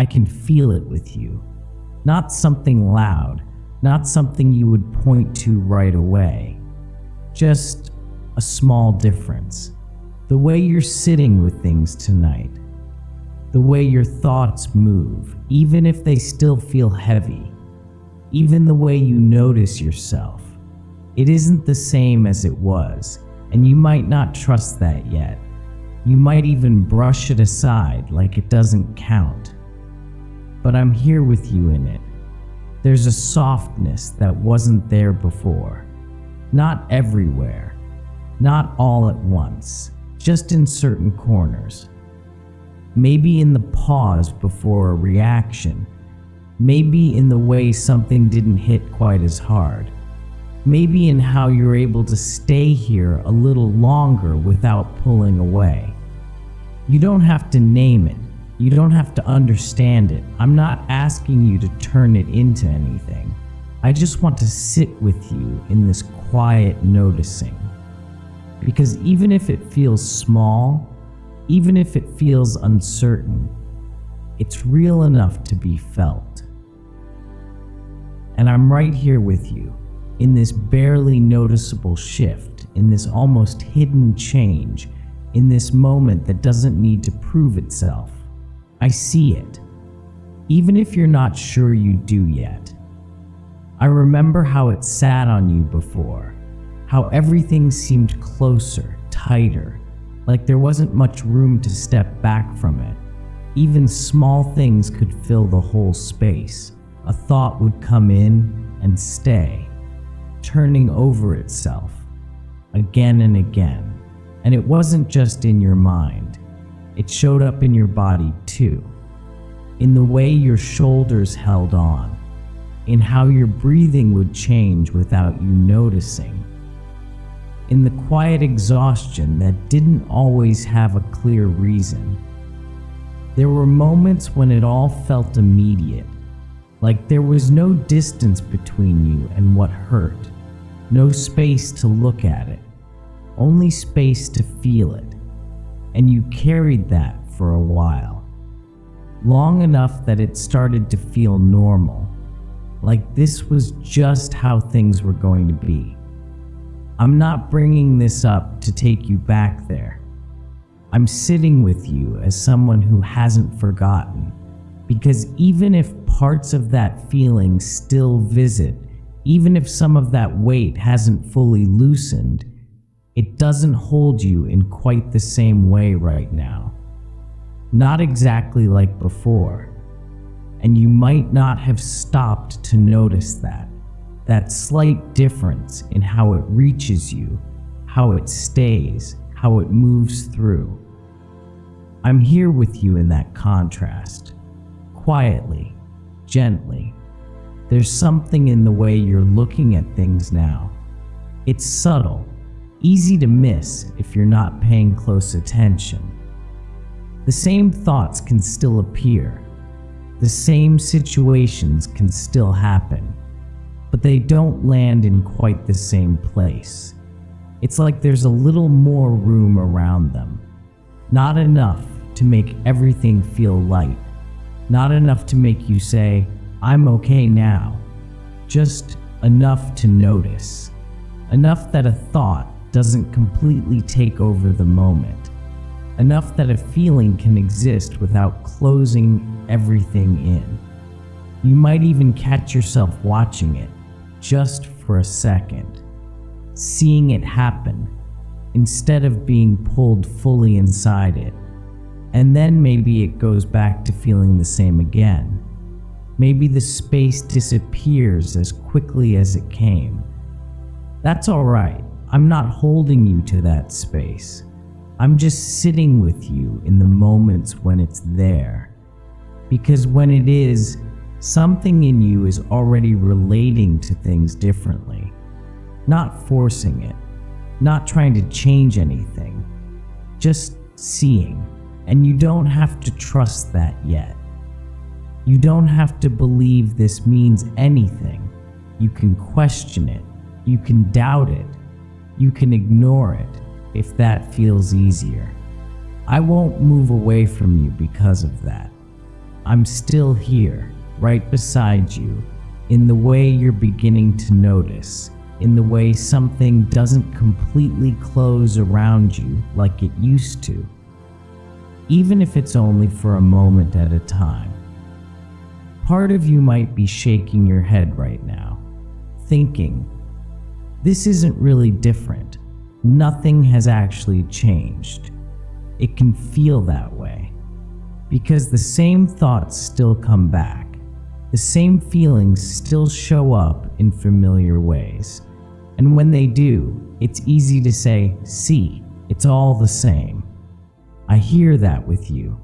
I can feel it with you. Not something loud, not something you would point to right away. Just a small difference. The way you're sitting with things tonight. The way your thoughts move, even if they still feel heavy. Even the way you notice yourself. It isn't the same as it was, and you might not trust that yet. You might even brush it aside like it doesn't count. But I'm here with you in it. There's a softness that wasn't there before. Not everywhere. Not all at once. Just in certain corners. Maybe in the pause before a reaction. Maybe in the way something didn't hit quite as hard. Maybe in how you're able to stay here a little longer without pulling away. You don't have to name it. You don't have to understand it. I'm not asking you to turn it into anything. I just want to sit with you in this quiet noticing. Because even if it feels small, even if it feels uncertain, it's real enough to be felt. And I'm right here with you, in this barely noticeable shift, in this almost hidden change, in this moment that doesn't need to prove itself. I see it, even if you're not sure you do yet. I remember how it sat on you before, how everything seemed closer, tighter, like there wasn't much room to step back from it. Even small things could fill the whole space. A thought would come in and stay, turning over itself, again and again. And it wasn't just in your mind. It showed up in your body too. In the way your shoulders held on, in how your breathing would change without you noticing. In the quiet exhaustion that didn't always have a clear reason. There were moments when it all felt immediate, like there was no distance between you and what hurt, no space to look at it, only space to feel it. And you carried that for a while, long enough that it started to feel normal, like this was just how things were going to be. I'm not bringing this up to take you back there. I'm sitting with you as someone who hasn't forgotten, because even if parts of that feeling still visit, even if some of that weight hasn't fully loosened, it doesn't hold you in quite the same way right now. Not exactly like before. And you might not have stopped to notice that slight difference in how it reaches you, how it stays, how it moves through. I'm here with you in that contrast, quietly, gently. There's something in the way you're looking at things now. It's subtle, easy to miss if you're not paying close attention. The same thoughts can still appear. The same situations can still happen, but they don't land in quite the same place. It's like there's a little more room around them. Not enough to make everything feel light. Not enough to make you say, I'm okay now. Just enough to notice. Enough that a thought doesn't completely take over the moment. Enough that a feeling can exist without closing everything in. You might even catch yourself watching it, just for a second. Seeing it happen, instead of being pulled fully inside it. And then maybe it goes back to feeling the same again. Maybe the space disappears as quickly as it came. That's all right. I'm not holding you to that space. I'm just sitting with you in the moments when it's there. Because when it is, something in you is already relating to things differently. Not forcing it. Not trying to change anything. Just seeing. And you don't have to trust that yet. You don't have to believe this means anything. You can question it. You can doubt it. You can ignore it if that feels easier. I won't move away from you because of that. I'm still here, right beside you, in the way you're beginning to notice, in the way something doesn't completely close around you like it used to, even if it's only for a moment at a time. Part of you might be shaking your head right now, thinking, this isn't really different. Nothing has actually changed. It can feel that way, because the same thoughts still come back. The same feelings still show up in familiar ways. And when they do, it's easy to say, see, it's all the same. I hear that with you.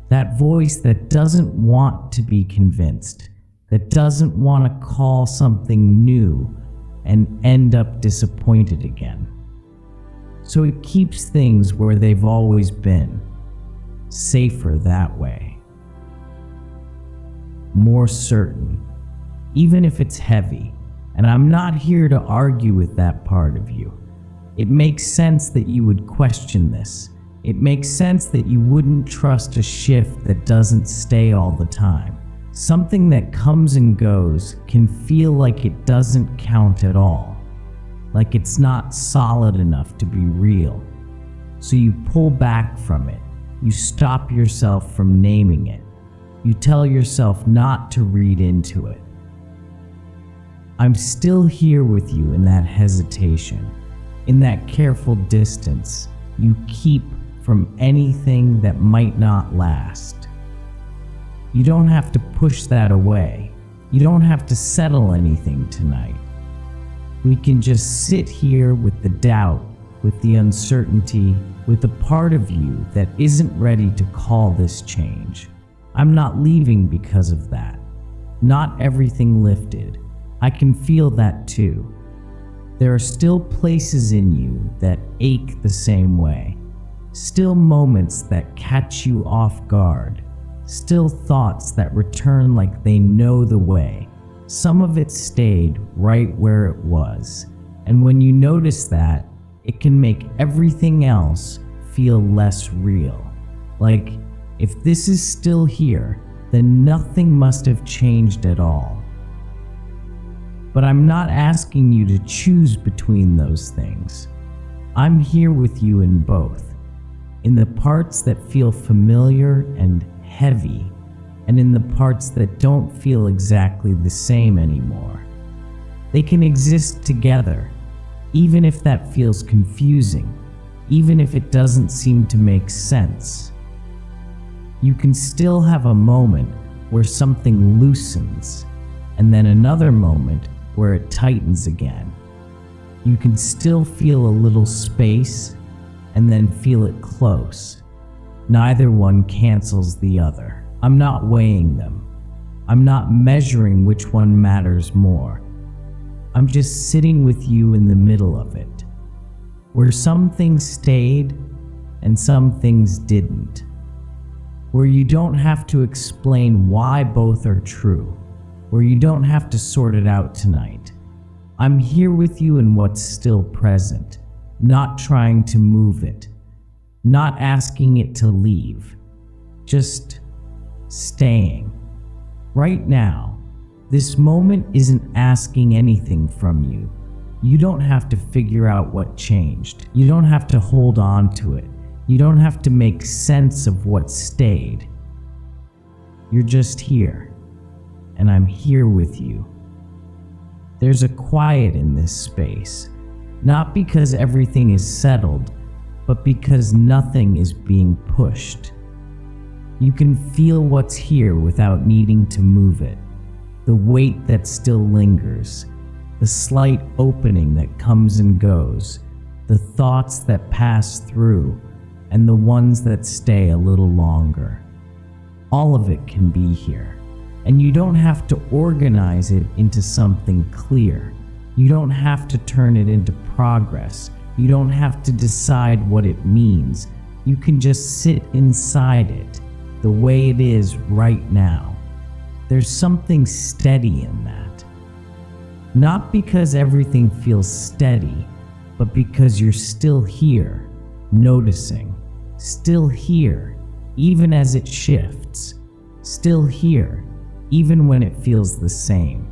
That voice that doesn't want to be convinced, that doesn't want to call something new and end up disappointed again. So it keeps things where they've always been, safer that way. More certain, even if it's heavy, and I'm not here to argue with that part of you. It makes sense that you would question this. It makes sense that you wouldn't trust a shift that doesn't stay all the time. Something that comes and goes can feel like it doesn't count at all, like it's not solid enough to be real. So you pull back from it. You stop yourself from naming it. You tell yourself not to read into it. I'm still here with you in that hesitation, in that careful distance you keep from anything that might not last. You don't have to push that away. You don't have to settle anything tonight. We can just sit here with the doubt, with the uncertainty, with the part of you that isn't ready to call this change. I'm not leaving because of that. Not everything lifted. I can feel that too. There are still places in you that ache the same way. Still moments that catch you off guard. Still thoughts that return like they know the way. Some of it stayed right where it was. And when you notice that, it can make everything else feel less real. Like, if this is still here, then nothing must have changed at all. But I'm not asking you to choose between those things. I'm here with you in both. In the parts that feel familiar and heavy, and in the parts that don't feel exactly the same anymore. They can exist together, even if that feels confusing, even if it doesn't seem to make sense. You can still have a moment where something loosens, and then another moment where it tightens again. You can still feel a little space, and then feel it close. Neither one cancels the other. I'm not weighing them. I'm not measuring which one matters more. I'm just sitting with you in the middle of it, where some things stayed and some things didn't, where you don't have to explain why both are true, where you don't have to sort it out tonight. I'm here with you in what's still present, not trying to move it, not asking it to leave, just staying. Right now, this moment isn't asking anything from you. You don't have to figure out what changed. You don't have to hold on to it. You don't have to make sense of what stayed. You're just here, and I'm here with you. There's a quiet in this space, not because everything is settled, but because nothing is being pushed. You can feel what's here without needing to move it. The weight that still lingers, the slight opening that comes and goes, the thoughts that pass through, and the ones that stay a little longer. All of it can be here, and you don't have to organize it into something clear. You don't have to turn it into progress. You don't have to decide what it means. You can just sit inside it, the way it is right now. There's something steady in that. Not because everything feels steady, but because you're still here, noticing, still here, even as it shifts, still here, even when it feels the same.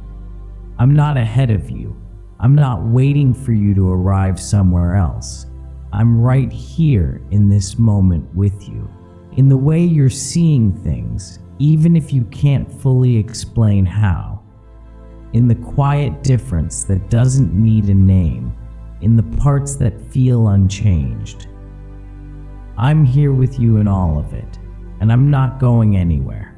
I'm not ahead of you. I'm not waiting for you to arrive somewhere else. I'm right here in this moment with you, in the way you're seeing things, even if you can't fully explain how. In the quiet difference that doesn't need a name, in the parts that feel unchanged. I'm here with you in all of it, and I'm not going anywhere.